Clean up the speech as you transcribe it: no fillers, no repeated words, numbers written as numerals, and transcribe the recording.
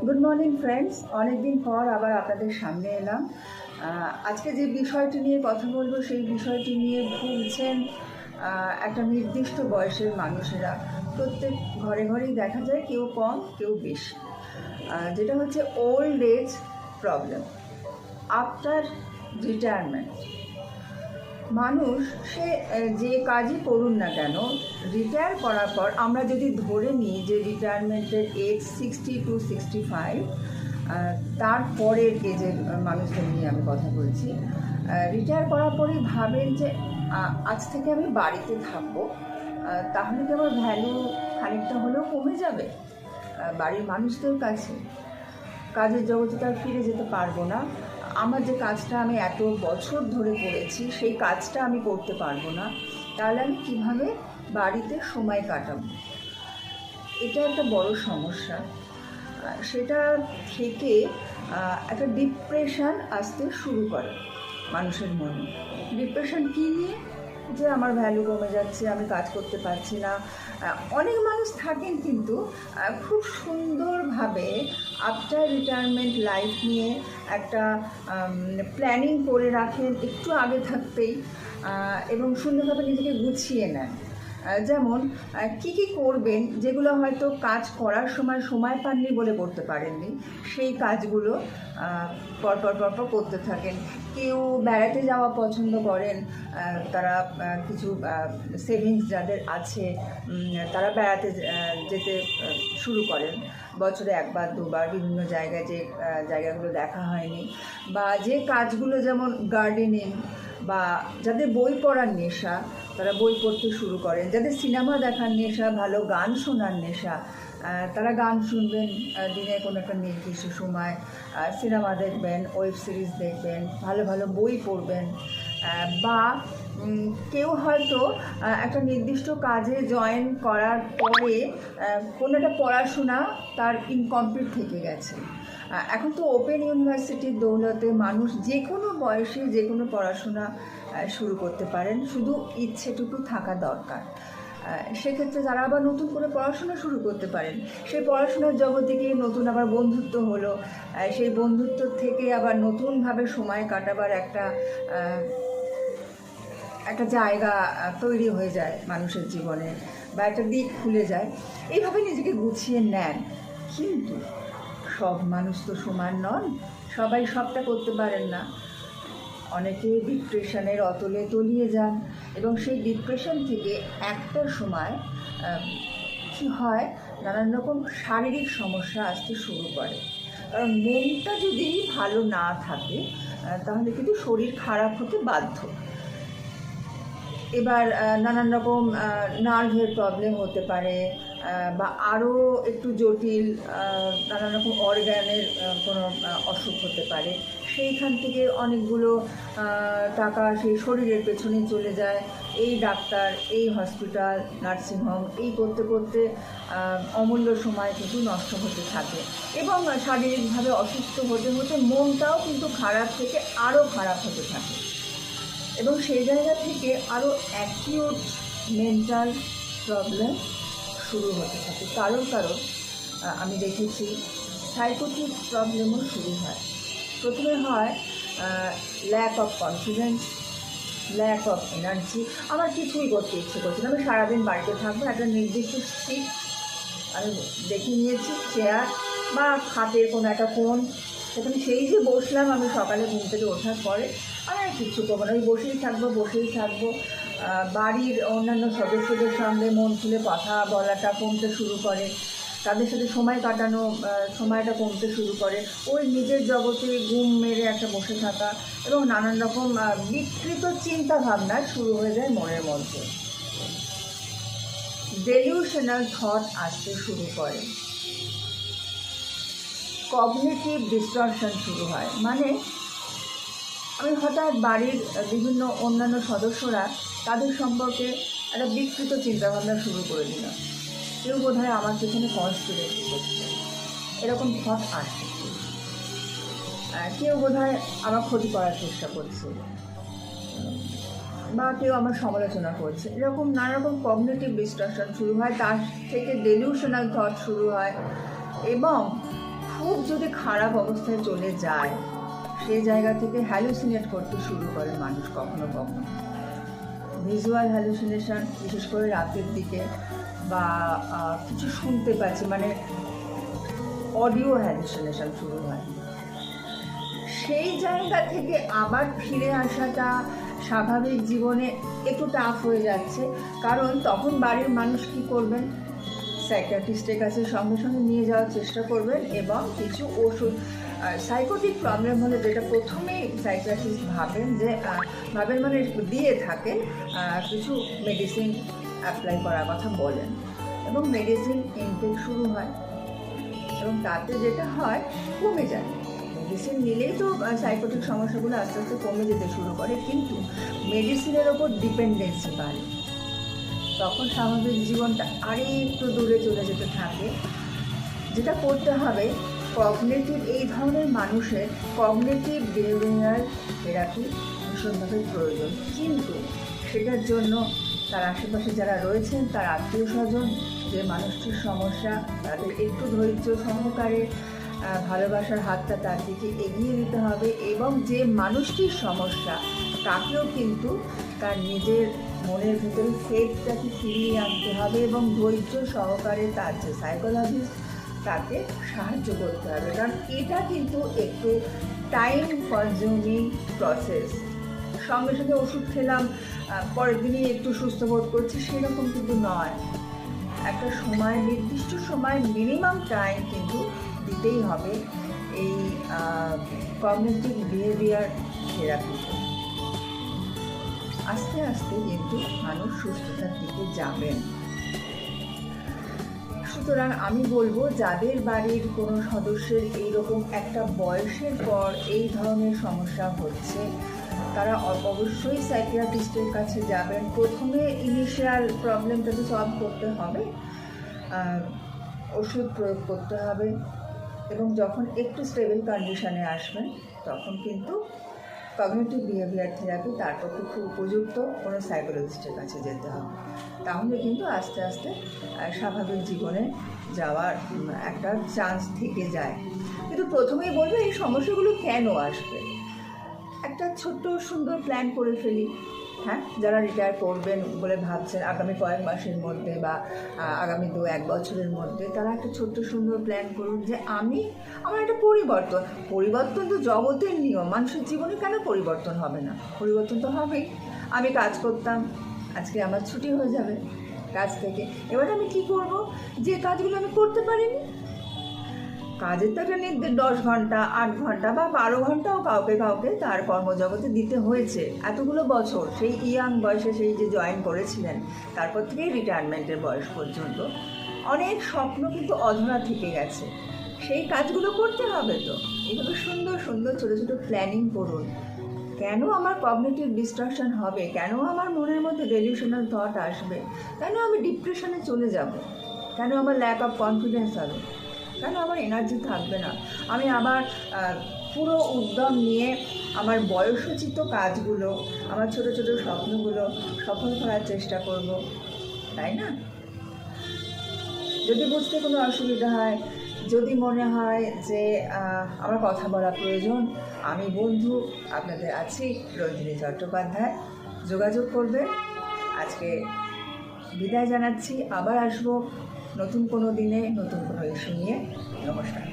Good morning friends, অনেকদিন পর আবার আপনাদের সামনে এলাম। আজকে যে বিষয়টি নিয়ে কথা বলবো সেই বিষয়টি নিয়ে ভুগছেন একটা নির্দিষ্ট বয়সের মানুষেরা। প্রত্যেক ঘরে ঘরেই দেখা যায়, কেউ কম কেউ বেশি। যেটা হচ্ছে old age problem after retirement. মানুষ সে যে কাজই করুন না কেন, রিটায়ার করার পর আমরা যদি ধরে নিই যে রিটায়ারমেন্টের এজ 60 to 65, তারপরের এজের মানুষদের নিয়ে আমি কথা বলছি। রিটায়ার করার পরেই ভাবেন যে আজ থেকে আমি বাড়িতে থাকবো, তাহলে কি আমার ভ্যালু খানিকটা হলেও কমে যাবে বাড়ির মানুষদের কাছে। কাজের জগতে তার ফিরে যেতে পারবো না, আমার যে কাজটা আমি এত বছর ধরে করেছি সেই কাজটা আমি করতে পারবো না, তাহলে আমি কীভাবে বাড়িতে সময় কাটাবো? এটা একটা বড় সমস্যা। সেটা থেকে একটা ডিপ্রেশন আসতে শুরু করে মানুষের মনে। ডিপ্রেশন কী নিয়ে? যে আমার ভ্যালু কমে যাচ্ছে, আমি কাজ করতে পারছি না। অনেক মানুষ থাকেন কিন্তু খুব সুন্দরভাবে আফটার রিটায়ারমেন্ট লাইফ নিয়ে একটা প্ল্যানিং করে রাখেন একটু আগে থাকতেই, এবং সুন্দরভাবে নিজেকে গুছিয়ে নেন। যেমন কি কি করবেন, যেগুলো হয়তো কাজ করার সময় পাননি বলে করতে পারেননি, সেই কাজগুলো পরপর করতে থাকেন। কেউ বেড়াতে যাওয়া পছন্দ করেন, তারা কিছু সেভিংস যাদের আছে তারা বেড়াতে যেতে শুরু করেন বছরে একবার দুবার বিভিন্ন জায়গায়, যে জায়গাগুলো দেখা হয়নি। বা যে কাজগুলো যেমন গার্ডেনিং, বা যাদের বই পড়ার নেশা তারা বই পড়তে শুরু করেন। যাদের সিনেমা দেখার নেশা, ভালো গান শোনার নেশা, তারা গান শুনবেন দিনে কোনো একটা নির্দিষ্ট সময়, সিনেমা দেখবেন, ওয়েব সিরিজ দেখবেন, ভালো ভালো বই পড়বেন। বা কেউ হয়তো একটা নির্দিষ্ট কাজে জয়েন করার পরে কোনো একটা পড়াশোনা তার ইনকমপ্লিট থেকে গেছে। এখন তো ওপেন ইউনিভার্সিটির দৌলতে মানুষ যে কোনো বয়সে যে কোনো পড়াশোনা শুরু করতে পারেন, শুধু ইচ্ছেটুকু থাকা দরকার। সেক্ষেত্রে তারা আবার নতুন করে পড়াশোনা শুরু করতে পারেন। সেই পড়াশোনার জগতে গিয়ে নতুন আবার বন্ধুত্ব হলো, সেই বন্ধুত্ব থেকে আবার নতুনভাবে সময় কাটাবার একটা জায়গা তৈরি হয়ে যায় মানুষের জীবনে, বা একটা দিক খুলে যায়। এইভাবে নিজেকে গুছিয়ে নেন। কিন্তু সব মানুষ তো সমান নন, সবাই সবটা করতে পারেন না। অনেকে ডিপ্রেশনের অতলে তলিয়ে যান, এবং সেই ডিপ্রেশন থেকে একটা সময় কী হয়, নানান রকম শারীরিক সমস্যা আসতে শুরু করে। কারণ মনটা যদি ভালো না থাকে তাহলে কিন্তু শরীর খারাপ হতে বাধ্য। এবার নানান রকম নার্ভের প্রবলেম হতে পারে, বা আরও একটু জটিল নানান রকম অর্গ্যানের কোনো অসুখ হতে পারে। সেইখান থেকে অনেকগুলো টাকা সেই শরীরের পেছনে চলে যায়। এই ডাক্তার, এই হসপিটাল, নার্সিংহোম, এই করতে করতে অমূল্য সময় কিন্তু নষ্ট হতে থাকে। এবং শারীরিকভাবে অসুস্থ হতে হতে মনটাও কিন্তু খারাপ থেকে আরও খারাপ হতে থাকে, এবং সেই জায়গা থেকে আরও অ্যাকিউট মেন্টাল প্রবলেম শুরু হতে থাকে। কারণ আমি দেখেছি সাইকোটিক প্রবলেমও শুরু হয়। প্রথমে হয় lack of confidence, lack of energy. আমার কিছুই করতে ইচ্ছে করছে না, আমি সারাদিন বাড়িতে থাকবো। একটা নির্দিষ্ট সিট আমি দেখে নিয়েছি, চেয়ার বা খাটের কোনো একটা কোণ, সেখানে সেই যে বসলাম আমি সকালে ঘুম থেকে ওঠার পরে, আমি আর কিচ্ছু করবো না, আমি বসেই থাকবো। বাড়ির অন্যান্য সদস্যদের সঙ্গে মন খুলে কথা বলাটা কমতে শুরু করে, তাদের সাথে সময় কাটানো সময়টা কমতে শুরু করে। ওই নিজের জগতে ঘুম মেরে একটা বসে থাকা, এবং নানান রকম বিকৃত চিন্তা ভাবনা শুরু হয়ে যায় মনের মধ্যে। ডেলিউশনাল থট আসতে শুরু করে, কগনিটিভ ডিস্টরশন শুরু হয়। মানে আমি হঠাৎ বাড়ির বিভিন্ন অন্যান্য সদস্যরা, তাদের সম্পর্কে একটা বিকৃত চিন্তাভাবনা শুরু করে দিলাম। কেউ বোধ হয় আমার পেছনে কনস্পিরেসি করছে, এরকম থট আসছে। কেউ বোধ হয় আমার ক্ষতি করার চেষ্টা করছে, বা কেউ আমার সমালোচনা করছে। এরকম নানা রকম কগনিটিভ ডিস্টরশন শুরু হয়, তার থেকে ডেলিউশনাল থট শুরু হয়, এবং খুব যদি খারাপ অবস্থায় চলে যায়, সেই জায়গা থেকে হ্যালুসিনেট করতে শুরু করে মানুষ কখনো কখনো। ভিজুয়াল হ্যালুসিনেশন, বিশেষ করে রাতের দিকে, বা কিছু শুনতে পাচ্ছি, মানে অডিও হ্যালুসিনেশন শুরু হয়। সেই জায়গা থেকে আবার ফিরে আসাটা স্বাভাবিক জীবনে একটু টাফ হয়ে যাচ্ছে, কারণ তখন বাড়ির মানুষ কী করবেন, সাইকিয়াট্রিস্টের কাছে সঙ্গে সঙ্গে নিয়ে যাওয়ার চেষ্টা করবেন এবং কিছু ওষুধ, সাইকোটিক প্রবলেম হলে যেটা প্রথমেই সাইকিয়াট্রিস্ট ভাবেন মানে দিয়ে থাকেন, কিছু মেডিসিন অ্যাপ্লাই করার কথা বলেন এবং মেডিসিন ইনটেক শুরু হয় এবং তাতে যেটা হয় কমে যায়। মেডিসিন নিলেই তো সাইকোটিক সমস্যাগুলো আস্তে আস্তে কমে যেতে শুরু করে, কিন্তু মেডিসিনের ওপর ডিপেন্ডেন্সি বাড়ে, তখন স্বাভাবিক জীবনটা আরেকটু দূরে চলে যেতে থাকে। যেটা করতে হবে, কগনিটিভ, এই ধরনের মানুষের কগনিটিভ বিহেভিয়ারাল থেরাপি ভীষণভাবে প্রয়োজন, কিন্তু সেটার জন্য তার আশেপাশে যারা রয়েছেন, তার আত্মীয় স্বজন, যে মানুষটির সমস্যা, তাদের একটু ধৈর্য সহকারে ভালোবাসার হাতটা তার দিকে এগিয়ে দিতে হবে এবং যে মানুষটির সমস্যা তাকেও কিন্তু তার নিজের মনের ভিতরে ফেথটাকে ফিরিয়ে আনতে হবে এবং ধৈর্য সহকারে তার যে সাইকোলজিস্ট তাকে সাহায্য করতে হবে, কারণ এটা কিন্তু একটু টাইম কনজিউমিং প্রসেস। সঙ্গে সঙ্গে ওষুধ খেলাম, পরের দিনই একটু সুস্থ বোধ করছি, সেরকম কিন্তু নয়। একটা সময়, নির্দিষ্ট সময়, মিনিমাম টাইম কিন্তু দিতেই হবে এই কগনিটিভ বিহেভিয়ার থেরাপিতে। আস্তে আস্তে কিন্তু মানুষ সুস্থতার দিকে যাবেন। সুতরাং আমি বলবো, যাদের বাড়ির কোনো সদস্যের এইরকম একটা বয়সের পর এই ধরনের সমস্যা হচ্ছে, তারা অবশ্যই সাইকিয়াট্রিস্টের কাছে যাবেন। প্রথমে ইনিশিয়াল প্রবলেমটাকে সলভ করতে হবে, ওষুধ প্রয়োগ করতে হবে এবং যখন একটু স্টেবল কন্ডিশনে আসবেন তখন কিন্তু কগনিটিভ বিহেভিয়ার থেরাপি তার পক্ষে খুব উপযুক্ত কোনো সাইকোলজিস্টের কাছে যেতে হবে। তাহলে কিন্তু আস্তে আস্তে স্বাভাবিক জীবনে যাওয়ার একটা চান্স থেকে যায়। কিন্তু প্রথমেই বলবো, এই সমস্যাগুলো কেন আসবে, একটা ছোট্ট সুন্দর প্ল্যান করে ফেলি। হ্যাঁ, যারা রিটায়ার করবেন বলে ভাবছেন আগামী কয়েক মাসের মধ্যে বা আগামী 2-1 বছরের মধ্যে, তারা একটা ছোট্ট সুন্দর প্ল্যান করুন যে আমার একটা পরিবর্তন তো জগতের নিয়ম, মানুষের জীবনে কেন পরিবর্তন হবে না? পরিবর্তন তো হবেই। আমি কাজ করতাম, আজকে আমার ছুটি হয়ে যাবে কাজ থেকে, এবার আমি কি করব? যে কাজগুলো আমি করতে পারিনি, কাজের তো একটা 10 ঘন্টা, 8 ঘন্টা বা 12 ঘন্টাও কাউকে তার কর্মজগতে দিতে হয়েছে এতগুলো বছর, সেই ইয়াং বয়সে সেই যে জয়েন করেছিলেন, তারপর থেকেই রিটায়ারমেন্টের বয়স পর্যন্ত অনেক স্বপ্ন কিন্তু অধরা থেকে গেছে। সেই কাজগুলো করতে হবে তো। এগুলো সুন্দর সুন্দর ছোটো ছোটো প্ল্যানিং করুন। কেন আমার কগনিটিভ ডিস্ট্রাকশন হবে? কেন আমার মনের মধ্যে ডেলিউশনাল থট আসবে? কেন আমি ডিপ্রেশনে চলে যাব? কেন আমার ল্যাক অফ কনফিডেন্স হবে? কেন আমার এনার্জি থাকবে না? আমি আবার পুরো উদ্যম নিয়ে আমার বয়সোচিত কাজগুলো, আমার ছোটো ছোটো স্বপ্নগুলো সফল করার চেষ্টা করব, তাই না? যদি বুঝতে কোনো অসুবিধা হয়, যদি মনে হয় যে আমার কথা বলা প্রয়োজন, আমি বন্ধু আপনাদের আছি, রঞ্জিনী চট্টোপাধ্যায়, যোগাযোগ করবে। আজকে বিদায় জানাচ্ছি, আবার আসবো নতুন কোনো দিনে নতুন কোনো ইস্যু নিয়ে। নমস্কার।